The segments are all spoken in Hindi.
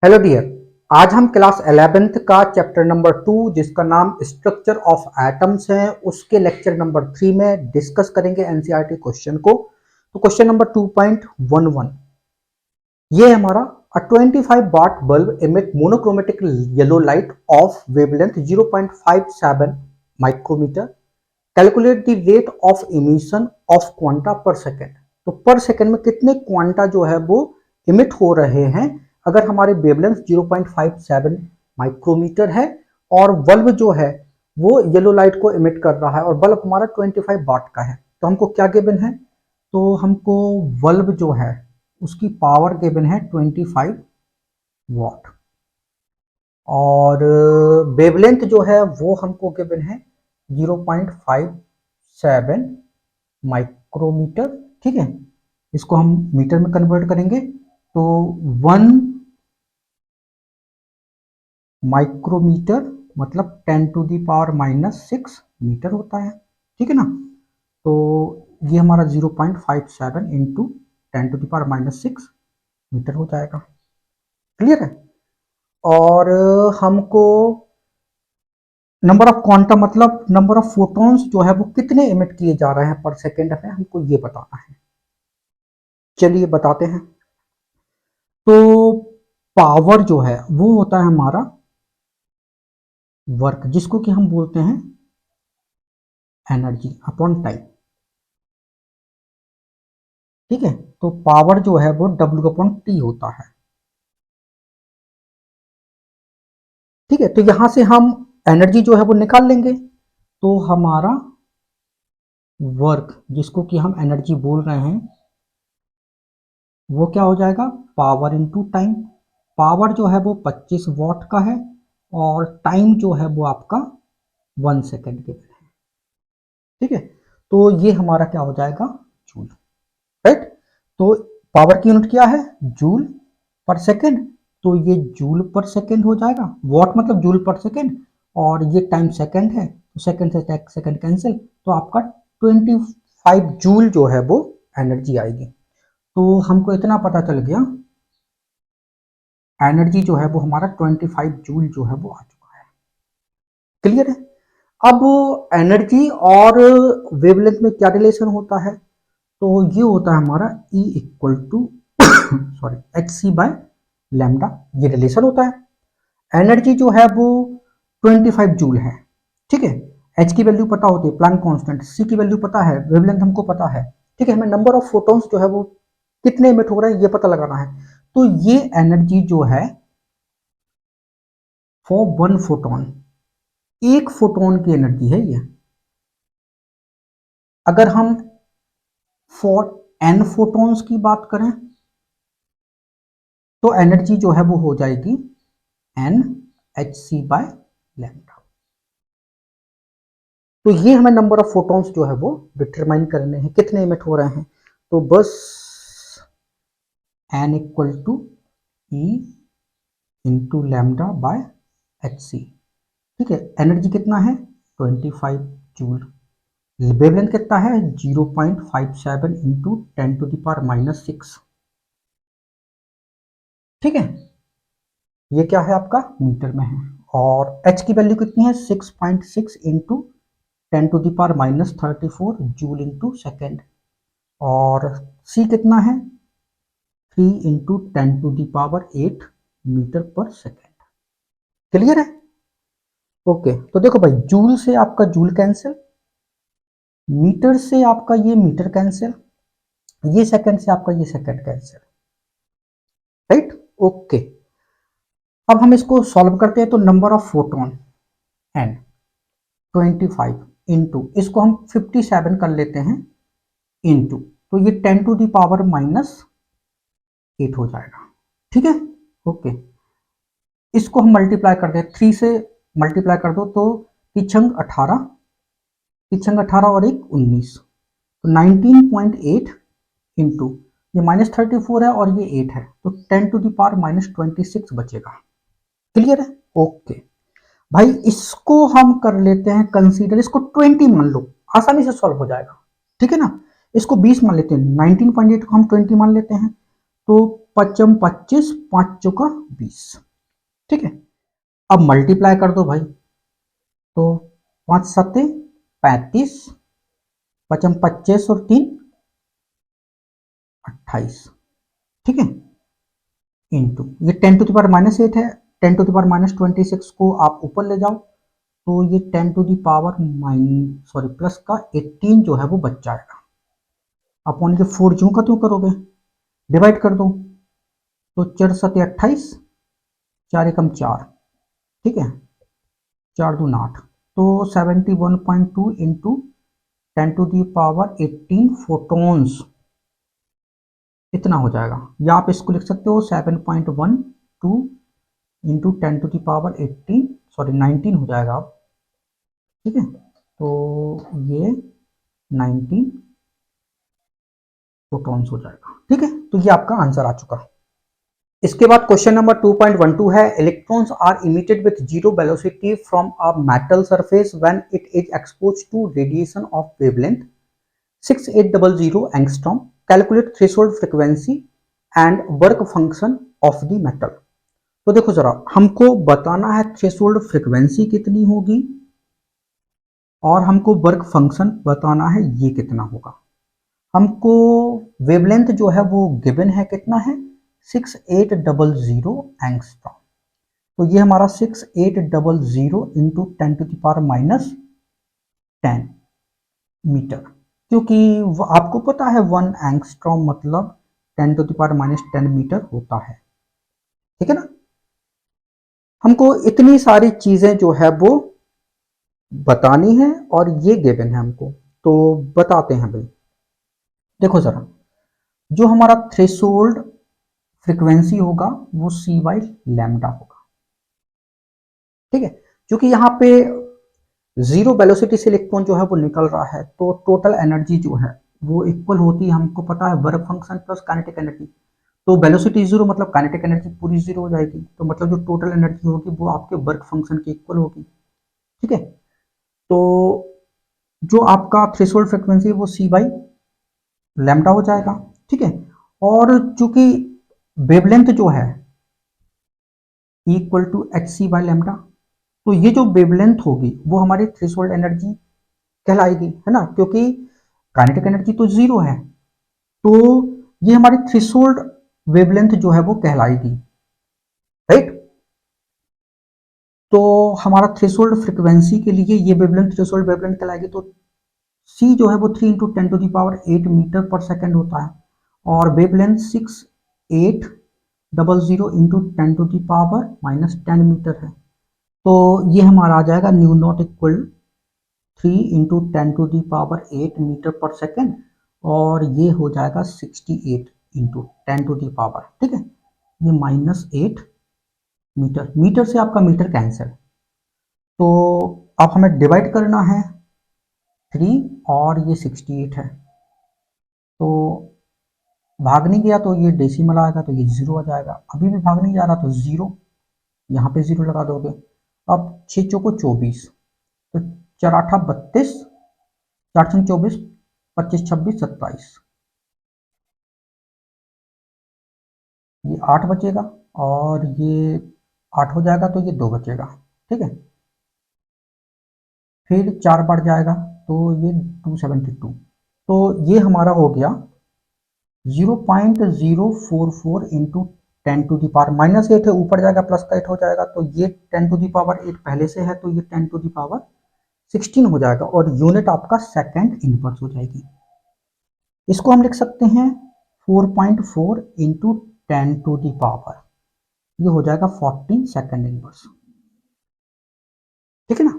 Hello dear. आज हम क्लास 11th का चैप्टर नंबर 2 जिसका नाम स्ट्रक्चर ऑफ एटम्स है उसके लेक्चर नंबर 3 में डिस्कस करेंगे एनसीईआरटी क्वेश्चन को। तो क्वेश्चन नंबर 2.11 ये हमारा अ 25 watt bulb emit monochromatic yellow light of wavelength 0.57 micrometre. Calculate the rate of emission of quanta per second. तो पर सेकेंड में कितने क्वांटा जो है वो इमिट हो रहे हैं अगर हमारे वेवलेंथ 0.57 माइक्रोमीटर है और बल्ब जो है वो येलो लाइट को इमिट कर रहा है और बल्ब हमारा 25 वाट का है। तो हमको क्या गिवन है? तो हमको बल्ब जो है उसकी पावर गिवन है 25 वाट और वेवलेंथ जो है वो हमको गिवन है 0.57 माइक्रोमीटर। ठीक है, इसको हम मीटर में कन्वर्ट करेंगे तो 1 माइक्रोमीटर मतलब 10⁻⁻6 मीटर होता है। ठीक है ना, तो ये हमारा 0.57 इंटू 10⁻⁻6 मीटर हो जाएगा। क्लियर है? और हमको नंबर ऑफ क्वांटम मतलब नंबर ऑफ फोटॉन्स जो है वो कितने इमिट किए जा रहे हैं पर सेकेंड में हमको ये बताना है। चलिए बताते हैं। तो पावर जो है वो होता है हमारा वर्क जिसको कि हम बोलते हैं एनर्जी अपॉन टाइम। ठीक है, तो पावर जो है वो W अपॉन टी होता है। ठीक है, तो यहां से हम एनर्जी जो है वो निकाल लेंगे तो हमारा वर्क जिसको कि हम एनर्जी बोल रहे हैं वो क्या हो जाएगा? Power into time. पावर जो है वो 25 वॉट का है और टाइम जो है वो आपका 1 सेकेंड के है। ठीक है, तो ये हमारा क्या हो जाएगा? जूल। राइट, तो पावर की यूनिट क्या है? जूल पर सेकेंड, तो ये जूल पर सेकेंड हो जाएगा। वॉट मतलब जूल पर सेकेंड और ये टाइम सेकेंड है तो सेकेंड से सेकेंड कैंसिल, तो आपका 25 जूल जो है वो एनर्जी आएगी। तो हमको इतना पता चल गया एनर्जी जो है वो हमारा 25 जूल जो है वो आ चुका है। क्लियर है? अब एनर्जी और वेवलेंथ में क्या रिलेशन होता है? तो ये होता है हमारा E equal to sorry HC by lambda, ये रिलेशन होता है। एनर्जी जो है वो 25 जूल है। ठीक है, H की वैल्यू पता होती है प्लैंक कांस्टेंट, C की वैल्यू पता है, वेवलेंथ हमको पता है। ठीक है, हमें नंबर ऑफ फोटॉन्स जो है वो कितने इमिट हो रहे हैं ये पता लगाना है। तो ये एनर्जी जो है फॉर 1 फोटोन, एक फोटोन की एनर्जी है ये। अगर हम फॉर n फोटॉन्स की बात करें तो एनर्जी जो है वो हो जाएगी n HC बाय लैम्डा। तो ये हमें नंबर ऑफ फोटॉन्स जो है वो डिटरमाइन करने हैं कितने इमिट हो रहे हैं। तो बस n equal to E into lambda by HC। ठीक है, एनर्जी कितना है? 25 जूल। वेवलेंथ कितना है? 0.57 इंटू 10⁻⁻6। ठीक है, ये क्या है आपका? मीटर में है। और h की वैल्यू कितनी है? 6.6 इंटू 10⁻34 जूल इंटू सेकेंड। और c कितना है? 3 into 10⁸ metre per second. Clear है? ओके, तो देखो भाई, जूल से आपका जूल कैंसिल, मीटर से आपका ये मीटर कैंसिल, ये सेकंड से आपका ये सेकंड कैंसिल। Right, okay. अब हम इसको सॉल्व करते हैं तो number of photon n 25 into इसको हम 57 कर लेते हैं इंटू, तो ये 10⁻⁻8 हो जाएगा। ठीक है, ओके। इसको हम मल्टीप्लाई करते हैं, 3 से मल्टीप्लाई कर दो तो पिछंग 18, पिछंग 18 और एक 19, तो 19.8 इंटू ये -34 है और ये 8 है तो 10⁻⁻26 बचेगा। क्लियर है? ओके भाई, इसको हम कर लेते हैं कंसीडर, इसको 20 मान लो, आसानी से सॉल्व हो जाएगा। ठीक है ना, इसको 20 मान लेते हैं, 19.8 को हम 20 मान लेते हैं तो 25 5 चौका 20, ठीक है। अब मल्टीप्लाई कर दो भाई, तो 5 सत्ते 35, 5 25 और 3 28, ठीक है। इंटू ये 10 टू द पावर -8 है, 10 टू द पावर -26 को आप ऊपर ले जाओ तो ये 10 टू द पावर प्लस का 18 जो है वो बच जाएगा। अपॉन के 4 ज्यों का त्यों करोगे, डिवाइड कर दो, तो 4 सत्ते 28, 4 एकम 4, ठीक है, 4 दूनी 8, तो 71.2 into 10 to the power 18 photons इतना हो जाएगा। या आप इसको लिख सकते हो 7.12 इंटू 10 टू दी पावर 19 हो जाएगा अब, ठीक है। तो ये 19 फोटोन्स हो जाएगा, ठीक है। तो ये आपका आंसर आ चुका। इसके बाद क्वेश्चन नंबर 2.12 है, electrons are emitted with zero velocity from a metal surface when it is exposed to radiation of wavelength 6800 angstrom, calculate threshold frequency and work function of the metal. तो देखो जरा, हमको बताना है थ्रेशोल्ड फ्रीक्वेंसी कितनी होगी और हमको वर्क फंक्शन बताना है ये कितना होगा। हमको वेवलेंथ जो है वो गिवन है, कितना है 6800 एंगस्ट्रॉम। तो ये हमारा 6800 into 10 to the power -10 metre, क्योंकि आपको पता है 1 एंगस्ट्रॉम मतलब 10 टू द पावर -10 मीटर होता है, ठीक है ना। हमको इतनी सारी चीजें जो है वो बतानी है और ये गिवन है हमको, तो बताते हैं भाई। देखो जरा, जो हमारा थ्रेशोल्ड फ्रीक्वेंसी होगा वो c बाई लैम्डा होगा, ठीक है। क्योंकि यहाँ पे जीरो वेलोसिटी से इलेक्ट्रॉन जो है वो निकल रहा है, तो टोटल एनर्जी जो है वो इक्वल होती है, हमको पता है, work function plus kinetic energy. तो वेलोसिटी जीरो मतलब काइनेटिक एनर्जी पूरी जीरो हो जाएगी, तो मतलब जो टोटल एनर्जी होगी वो आपके वर्क फंक्शन के इक्वल होगी, ठीक है। तो जो आपका थ्रेशोल्ड फ्रीक्वेंसी है वो c बाई लैम्डा हो जाएगा, ठीक है। और चूंकि वेवलेंथ जो है equal to H C by lambda, तो ये जो वेवलेंथ होगी वो हमारी थ्रेशोल्ड एनर्जी कहलाएगी, है ना, क्योंकि काइनेटिक एनर्जी तो जीरो है, तो ये हमारी थ्रेशोल्ड वेवलेंथ जो है वो कहलाएगी, राइट। तो हमारा थ्रेशोल्ड फ्रीक्वेंसी के लिए ये वेवलेंथ थ्रेशोल्ड वेवलेंथ कहलाएगी। तो सी जो है वो 3 into 10 to the power 8 metre per second होता है, और wavelength 6800 into 10 to the power -10 metre है। तो ये हमारा आ जाएगा nu naught equal 3 into 10 to the power 8 metre per second, और ये हो जाएगा 68 इंटू 10 टू दी पावर, ठीक है। ये -8 मीटर, मीटर से आपका मीटर कैंसिल, तो अब हमें डिवाइड करना है 3 और ये 68 है, तो भाग नहीं गया तो ये डेसिमल आएगा, तो ये 0 आ जाएगा। अभी भी भाग नहीं जा रहा तो 0, यहाँ पे 0 लगा दोगे। अब 6 चौको 24, तो 4 8 32, 4 6 24, 25 26 27, ये 8 बचेगा, और ये 8 हो जाएगा तो ये 2 बचेगा, ठीक है। फिर 4 बढ़ जाएगा तो ये 272, तो ये हमारा हो गया 0.044 इंटू 10 टू दी पावर -8 है, ऊपर जाएगा प्लस का 8 हो जाएगा, तो ये 10 टू दी पावर 8 पहले से है, तो ये 10 टू दी पावर 16 हो जाएगा, और यूनिट आपका सेकंड इनवर्स हो जाएगी। इसको हम लिख सकते हैं 4.4 इंटू 10 टू दी पावर, ये हो जाएगा 14 सेकंड इनवर्स, ठीक है ना।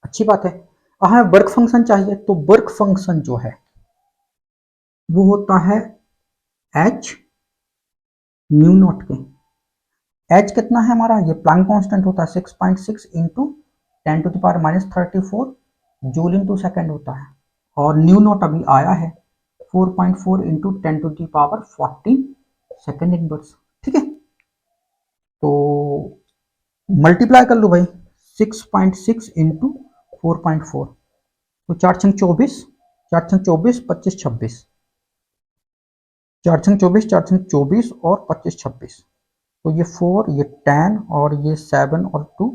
अच्छी बात है। हमें वर्क फंक्शन चाहिए, तो वर्क फंक्शन जो है वो होता है H mu naught K. H कितना है हमारा, ये प्लैंक कांस्टेंट होता है 6.6 into 10 to the power -34 joule into second होता है, और न्यू नॉट अभी आया है 4.4 into 10 to the power 14 second inverse, ठीक है। तो मल्टीप्लाई कर लो भाई, 6.6 इंटू 4.4, तो 4 छंग 24, 4 छंग 24, 25 26, 4 छंग 24, 4 छंग 24 और 25 26, तो ये 4, ये 10 और ये 7 और 2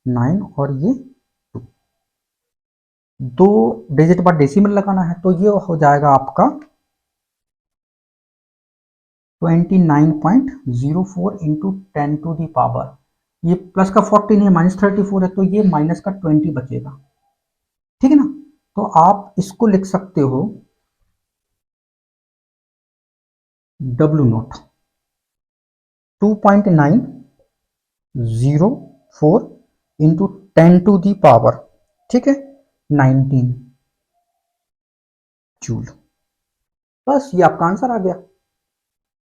9 और ये 2, दो डिजिट बाद डेसिमल लगाना है, तो ये हो जाएगा आपका 29.04 इंटू 10 टू दी पावर, ये प्लस का 14 है, -34 है, तो ये माइनस का 20 बचेगा। ठीक है ना, तो आप इसको लिख सकते हो W naught 2.904 into 10 to the power, ठीक है, 19 जूल। बस ये आपका आंसर आ गया।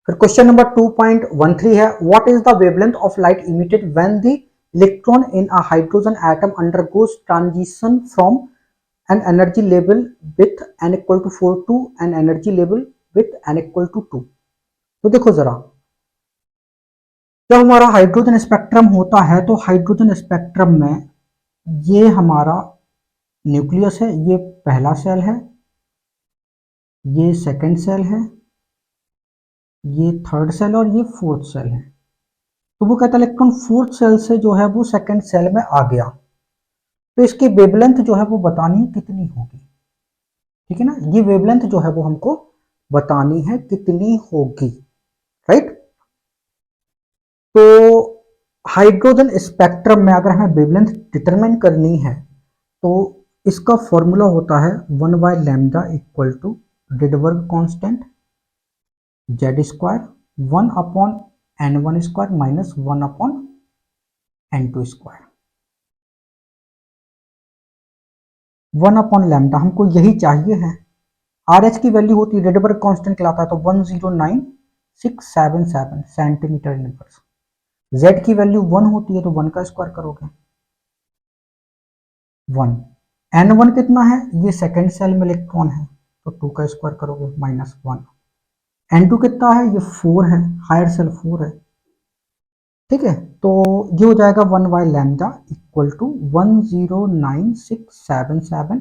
फिर क्वेश्चन नंबर 2.13 है, what is the wavelength of light emitted when the electron in a hydrogen atom undergoes transition from an energy level with n equal to 4 to an energy level with n equal to 2। तो देखो जरा, जब हमारा हाइड्रोजन स्पेक्ट्रम होता है तो हाइड्रोजन स्पेक्ट्रम में ये हमारा न्यूक्लियस है, ये पहला सेल है, ये सेकंड सेल है, ये थर्ड सेल और ये फोर्थ सेल है। तो वो कहता है इलेक्ट्रॉन फोर्थ सेल से जो है वो सेकंड सेल में आ गया, तो इसकी वेवलेंथ जो है वो बतानी कितनी होगी। ठीक है ना, ये वेवलेंथ जो है वो हमको बतानी है कितनी होगी, राइट। तो हाइड्रोजन स्पेक्ट्रम में अगर हमें वेवलेंथ डिटरमाइन करनी है तो इसका फॉर्मूला होता है 1 by lambda equal to Rydberg constant Z square 1 upon n1 square minus 1 upon n2 square. 1 upon lambda हमको यही चाहिए है, आर एच की वैल्यू होती है, रिडबर्ग कांस्टेंट कहलाता है, तो 109677 सेंटीमीटर इनवर्स। जेड की वैल्यू 1 होती है तो 1 का स्क्वायर करोगे 1, n1 कितना है, ये सेकेंड सेल में इलेक्ट्रॉन है तो 2 का स्क्वायर करोगे -1, n2 कितना है, ये 4 है, हायर सेल 4 है। ठीक है, तो ये हो जाएगा 1 by lambda equal to 109677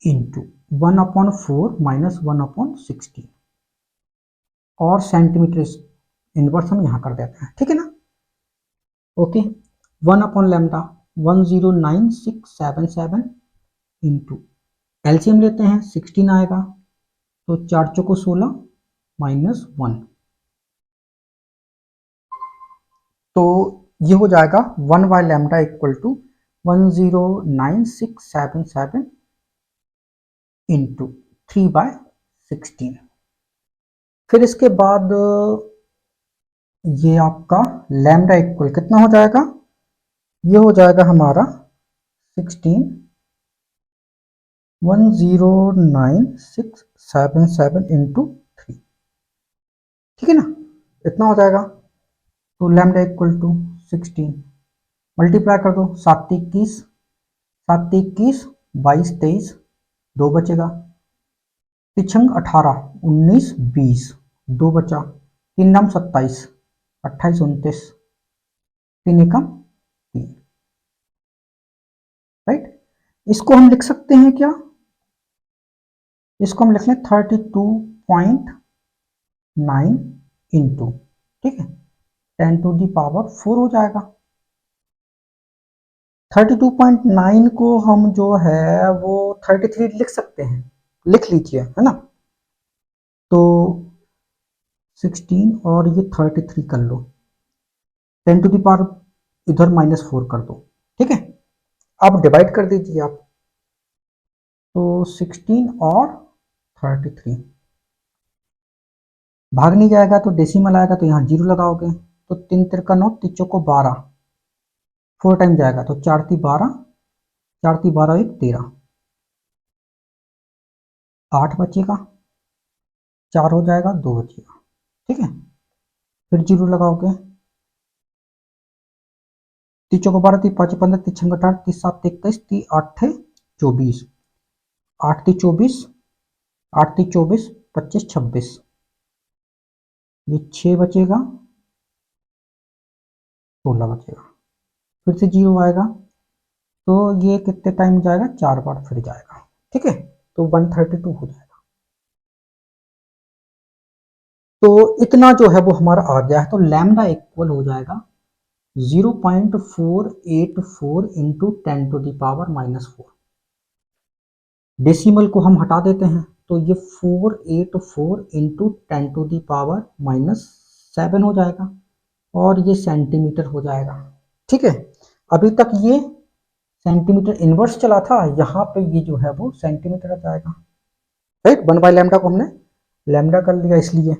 into 1 upon 4 minus 1 upon 16 और सेंटीमीटर इनवर्स हम यहां कर देते हैं। ठीक है ना, okay, 1 upon lambda 109677 into LCM लेते हैं 16 आएगा, तो 4 चौको 16 माइनस 1, तो ये हो जाएगा 1 by lambda equal to 109677 into 3/16। फिर इसके बाद ये आपका लैम्डा इक्वल कितना हो जाएगा, ये हो जाएगा हमारा 16 109677 इंटू 3। ठीक है ना, इतना हो जाएगा, तो लैम्डा इक्वल टू 16 मल्टीप्लाई कर दो, 7 21 7 21 22 23 2 बचेगा, पिछंग 18 19 20 2 बचा, 3 नाम 27 28 29 3 एकम 3, राइट। इसको हम लिख सकते हैं क्या, इसको हम लिख लें 32.9 इंटू, ठीक है, 10 टू दी पावर 4 हो जाएगा। 32.9 को हम जो है वो 33 लिख सकते हैं, लिख लीजिए, है ना, तो 16 और ये 33 कर लो, 10 टू दी पावर इधर -4 कर दो, ठीक है, अब डिवाइड कर दीजिए आप, तो 16 और 33 भाग नहीं जाएगा तो डेसिमल आएगा, तो यहाँ 0 लगाओगे, तो 3 तिरका 9 तीचों को 12 4 टाइम जाएगा, तो 4 ती 12 4 ती 12 1 13 8 बचेगा, 4 हो जाएगा 2 बचेगा, ठीक है, फिर 0 लगाओगे, तीचों को 12 ती 5 15 ती 6 18 ती 7 21 ती 8 24 8 ती 24 8 ती 24 25 26, ये 6 बचेगा 16 बचेगा, फिर से 0 आएगा, तो ये कितने टाइम जाएगा, 4 बार फिर जाएगा, ठीक है, तो 132 हो जाएगा। तो इतना जो है वो हमारा आ गया है, तो लैम्डा इक्वल हो जाएगा 0.484 इंटू 10⁻⁻⁴। डेसिमल को हम हटा देते हैं, तो ये 484 इंटू 10⁻⁻7 हो जाएगा, और ये सेंटीमीटर हो जाएगा। ठीक है, अभी तक ये सेंटीमीटर इनवर्स चला था, यहाँ पे ये जो है वो सेंटीमीटर आ जाएगा। राइट, 1/λ को हमने लैम्डा कर लिया इसलिए।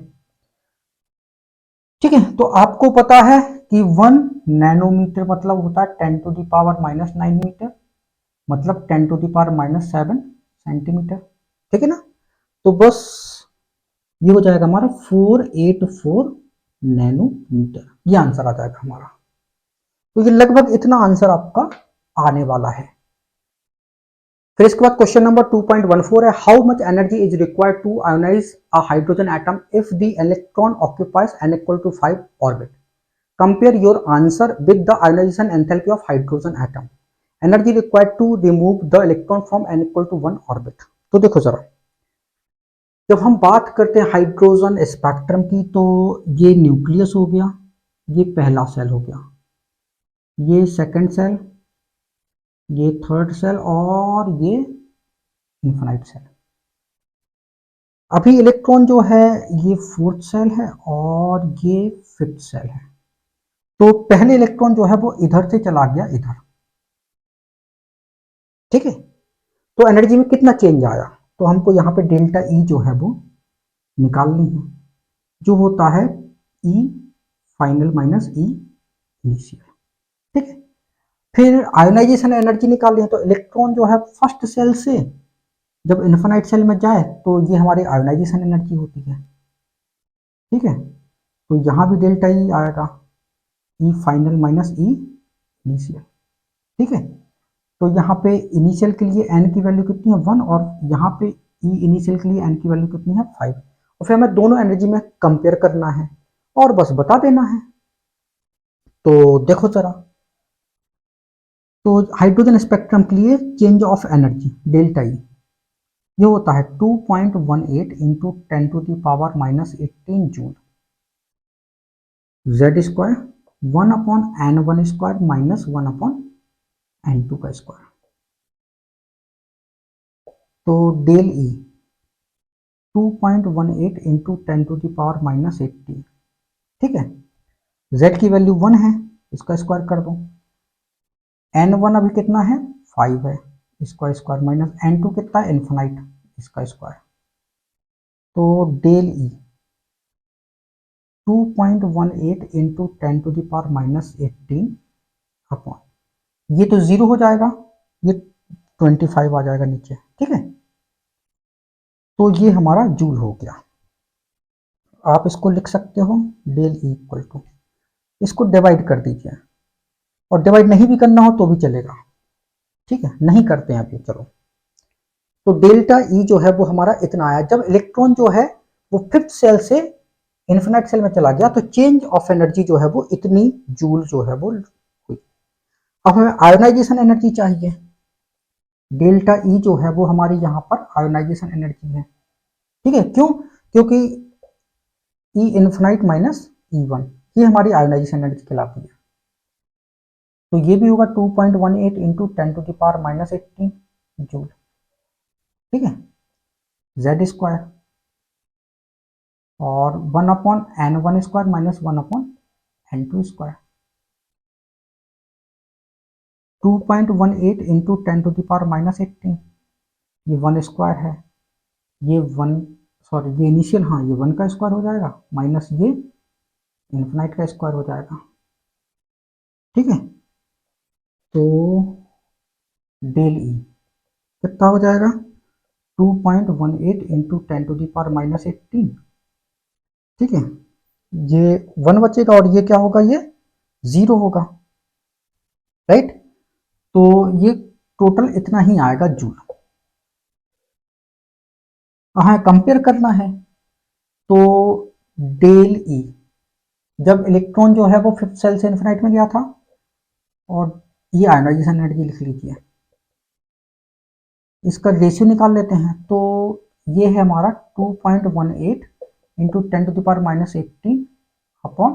ठीक है, तो आपको पता है कि 1 नैनोमीटर मतलब होता है 10⁻⁻9 मीटर, मतलब 10⁻⁻7 सेंटीमीटर। ठीक है ना, तो बस ये हो जाएगा हमारा 484 नैनोमीटर, ये आंसर आ जाएगा हमारा। तो ये लगभग इतना आंसर आपका आने वाला है। फिर इसके बाद क्वेश्चन नंबर 2.14 है, how much energy is required to ionise a hydrogen atom if the electron occupies n equal to 5 orbit. Compare your answer with the ionisation enthalpy of hydrogen atom. Energy required to remove the electron from n equal to 1 orbit. तो देखो जरा, जब हम बात करते हैं हाइड्रोजन स्पेक्ट्रम की, तो ये न्यूक्लियस हो गया, ये पहला सेल हो गया, ये सेकंड सेल, ये थर्ड सेल, और ये इन्फिनाइट सेल। अभी इलेक्ट्रॉन जो है ये फोर्थ सेल है और ये फिफ्थ सेल है। तो पहले इलेक्ट्रॉन जो है वो इधर से चला गया इधर। ठीक है, तो एनर्जी में कितना चेंज आया, तो हमको यहाँ पे डेल्टा ई जो है वो निकालनी है, जो होता है ई फाइनल माइनस ई इनिशियल। ठीक है, फिर आयोनाइजेशन एनर्जी निकालनी है, तो इलेक्ट्रॉन जो है फर्स्ट सेल से जब इन्फिनाइट सेल में जाए तो ये हमारी आयोनाइजेशन एनर्जी होती है। ठीक है, तो यहाँ भी डेल्टा ई आएगा, ई फाइनल माइनस ई इनिशियल। ठीक है, तो यहाँ पे इनिशियल के लिए एन की वैल्यू कितनी है 1, और यहाँ पे ई इनिशियल के लिए एन की वैल्यू कितनी है 5, और फिर हमें दोनों एनर्जी में कंपेयर करना है और बस बता देना है। तो देखो जरा, तो हाइड्रोजन स्पेक्ट्रम के लिए change of energy delta E ये होता है 2.18 into 10⁻⁻18 joule, Z square 1/n1 square minus 1/n2 का स्क्वायर। तो डेल ई 2.18 इंटू 10⁻⁻18। ठीक है, z की वैल्यू 1 है, इसका स्क्वायर कर दो, n1 अभी कितना है 5 है, इसका स्क्वायर माइनस n2 कितना है इन्फिनाइट, इसका स्क्वायर। तो डेल ई 2.18 इंटू 10⁻⁻18 अपॉन, ये तो 0 हो जाएगा, ये 25 आ जाएगा नीचे। ठीक है, तो ये हमारा जूल हो गया। आप इसको लिख सकते हो डेल ई इक्वल टू, इसको डिवाइड कर दीजिए, और डिवाइड नहीं भी करना हो तो भी चलेगा। ठीक है, नहीं करते हैं अभी, चलो। तो डेल्टा ई जो है वो हमारा इतना आया, जब इलेक्ट्रॉन जो है वो फिफ्थ सेल से इन्फिनाइट सेल में चला गया, तो चेंज ऑफ एनर्जी जो है वो इतनी जूल जो है वो हुई। अब हमें आयोनाइजेशन एनर्जी चाहिए, डेल्टा ई जो है वो हमारी यहाँ पर आयोनाइजेशन एनर्जी है। ठीक है, क्यों, क्योंकि ई इन्फिनाइट माइनस ई वन, ये हमारी आयोनाइजेशन एनर्जी कहलाती है। तो ये भी होगा 2.18 इंटू 10⁻⁻18 जूल। ठीक है, जेड स्क्वायर और 1/n1 square minus 1/n2 square. 2.18 into 10⁻⁻18, ये 1 स्क्वायर है, ये 1, सॉरी ये इनिशियल, हाँ ये 1 का स्क्वायर हो जाएगा, माइनस ये इन्फिनाइट का स्क्वायर हो जाएगा। ठीक है, तो डेल ई कितना हो जाएगा 2.18 इंटू 10⁻⁻18। ठीक है, ये 1 बचेगा और ये क्या होगा, ये 0 होगा। राइट, तो ये टोटल इतना ही आएगा जूल। हाँ, कंपेयर करना है, तो डेल ई, जब इलेक्ट्रॉन जो है वो फिफ्थ सेल से इन्फिनाइट में गया था, और ये आयोनाइजेशन एनर्जी लिख लीजिए, इसका रेशियो निकाल लेते हैं, तो ये है हमारा 2.18 इंटू 10⁻⁻18 अपॉन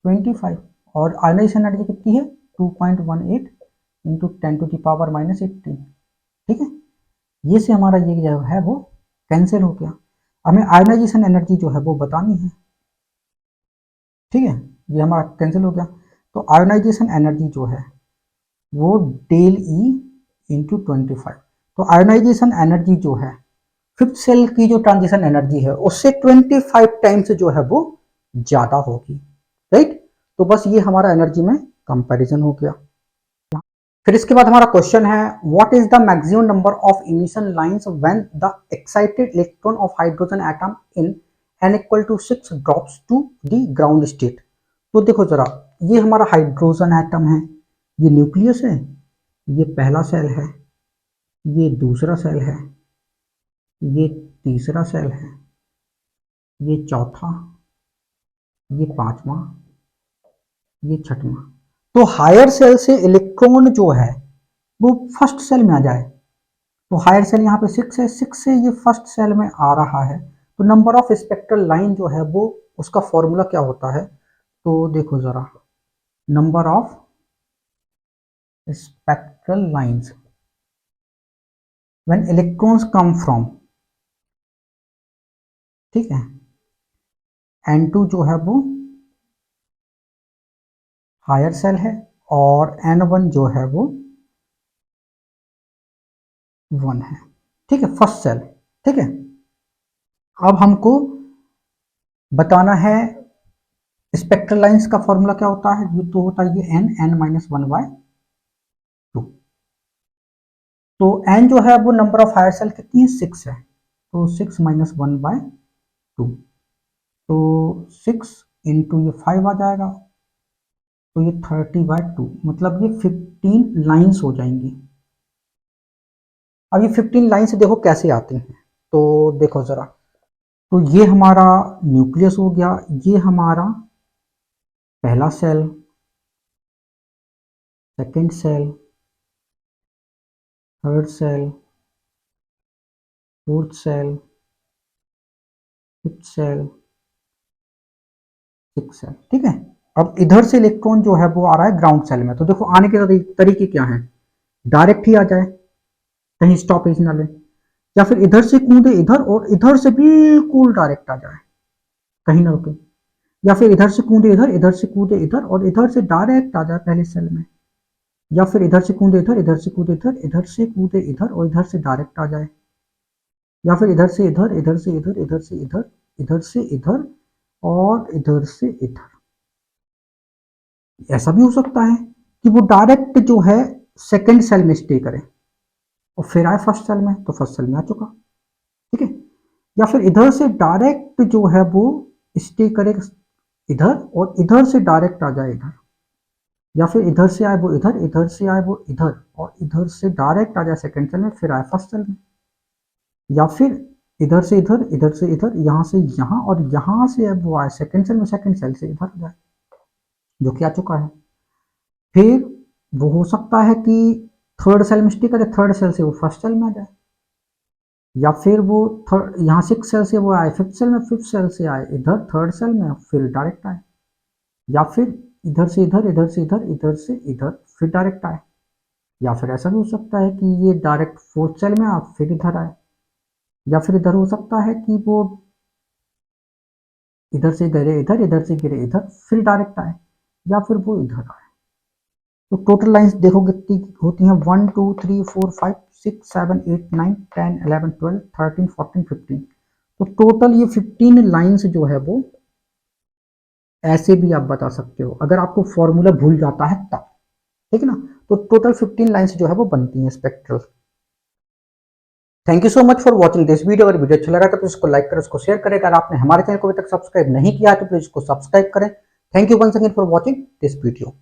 25, और आयनाइजेशन एनर्जी कितनी है 2.18 इंटू 10⁻⁻18। ठीक है, ये से हमारा ये जो है वो कैंसिल हो गया। हमें आयनाइजेशन एनर्जी जो है वो बतानी है। ठीक है, ये हमारा कैंसिल हो गया। तो आयनाइजेशन एनर्जी जो है वो डेल ई इंटू 25। तो आयनाइजेशन एनर्जी जो है फिफ्थ सेल की जो ट्रांजिशन एनर्जी है उससे 25 टाइम्स जो है वो ज्यादा होगी। राइट, तो बस ये हमारा एनर्जी में कंपैरिजन हो गया। फिर इसके बाद हमारा क्वेश्चन है what is the maximum number of emission lines when the excited electron of hydrogen atom in n equal to 6 drops to the ground state. तो देखो जरा, ये हमारा हाइड्रोजन एटम है, ये न्यूक्लियस है, ये पहला सेल है, ये दूसरा सेल है, ये तीसरा सेल है, ये चौथा, ये पांचवा, ये छठवां। तो हायर सेल से इलेक्ट्रॉन जो है वो फर्स्ट सेल में आ जाए, तो हायर सेल यहाँ पे 6 है, 6 से ये फर्स्ट सेल में आ रहा है। तो नंबर ऑफ स्पेक्ट्रल लाइन जो है वो उसका फॉर्मूला क्या होता है, तो देखो जरा, number of spectral lines when electrons come from, ठीक है, N2 जो है वो हायर सेल है और N1 जो है वो 1 है। ठीक है, फर्स्ट सेल। ठीक है, अब हमको बताना है स्पेक्ट्रल लाइंस का फॉर्मूला क्या होता है, ये तो होता है ये n(n-1/2)। तो n जो है वो नंबर ऑफ हायर सेल कितनी है 6 है, तो 6 - 1/2, तो 6 इंटू ये 5 आ जाएगा, तो ये 30/2, मतलब ये 15 लाइंस हो जाएंगी। अब ये 15 लाइंस देखो कैसे आती हैं, तो देखो जरा, तो ये हमारा न्यूक्लियस हो गया, ये हमारा पहला cell, second cell, third cell, fourth cell, fifth cell, six cell. ठीक है, अब इधर से इलेक्ट्रॉन जो है वो आ रहा है ग्राउंड सेल में, तो देखो आने के तरीके क्या है, डायरेक्ट ही आ जाए, कहीं स्टॉपेज ना ले, या फिर इधर से कूदे इधर और इधर से बिल्कुल डायरेक्ट आ जाए, कहीं ना रुके, या फिर इधर से कूदे इधर, इधर से कूदे इधर और इधर से डायरेक्ट आ जाए पहले सेल में, या फिर इधर से कूदे इधर, इधर से कूदे इधर, इधर से कूदे इधर और इधर से डायरेक्ट आ जाए, या फिर इधर से इधर, इधर से इधर, इधर से इधर, इधर से इधर और इधर से इधर। ऐसा भी हो सकता है कि वो डायरेक्ट जो है सेकेंड सेल में स्टे करे और फिर आए फर्स्ट सेल में, तो फर्स्ट सेल में आ चुका। ठीक है, या फिर इधर से डायरेक्ट जो है वो स्टे करे इधर और इधर से डायरेक्ट आ जाए इधर, या फिर इधर से आए वो इधर, इधर से आए वो इधर और इधर से डायरेक्ट आ जाए सेकेंड सेल में, फिर आए फर्स्ट सेल में, या फिर इधर से इधर, इधर से इधर, यहाँ से यहाँ और यहाँ से अब वो आए सेकेंड सेल में, सेकेंड सेल से इधर जाए, जो कि आ चुका है। फिर वो हो सकता है कि थर्ड सेल में स्टे करे, थर्ड सेल से वो फर्स्ट सेल में आ जाए, या फिर वो थर्ड यहाँ सिक्स सेल से वो आए फिफ्थ सेल में, फिफ्थ सेल से आए इधर थर्ड सेल में फिर डायरेक्ट आए, या फिर इधर से इधर, इधर से इधर, इधर से इधर फिर डायरेक्ट आए, या फिर ऐसा भी हो सकता है कि ये डायरेक्ट फोर्थ सेल में आ फिर इधर आए, या फिर इधर हो सकता है कि वो इधर से गिरे इधर, इधर से गिरे इधर फिर डायरेक्ट आए, या फिर वो इधर आए। तो टोटल लाइंस देखो कितनी होती हैं, 1 2 3 4 5 6 7 8 9 10 11 12 13 14 15। तो टोटल ये 15 लाइंस जो है वो ऐसे भी आप बता सकते हो अगर आपको फॉर्मूला भूल जाता है तब। ठीक है ना, तो टोटल 15 लाइंस जो है वो बनती हैं spectral. Thank you so much for watching this video. अगर वीडियो अच्छा लगा तो प्लीज इसको लाइक करें, उसको शेयर करें। अगर आपने हमारे चैनल को अभी तक सब्सक्राइब नहीं किया तो प्लीज इसको सब्सक्राइब करें। Thank you once again for watching this video.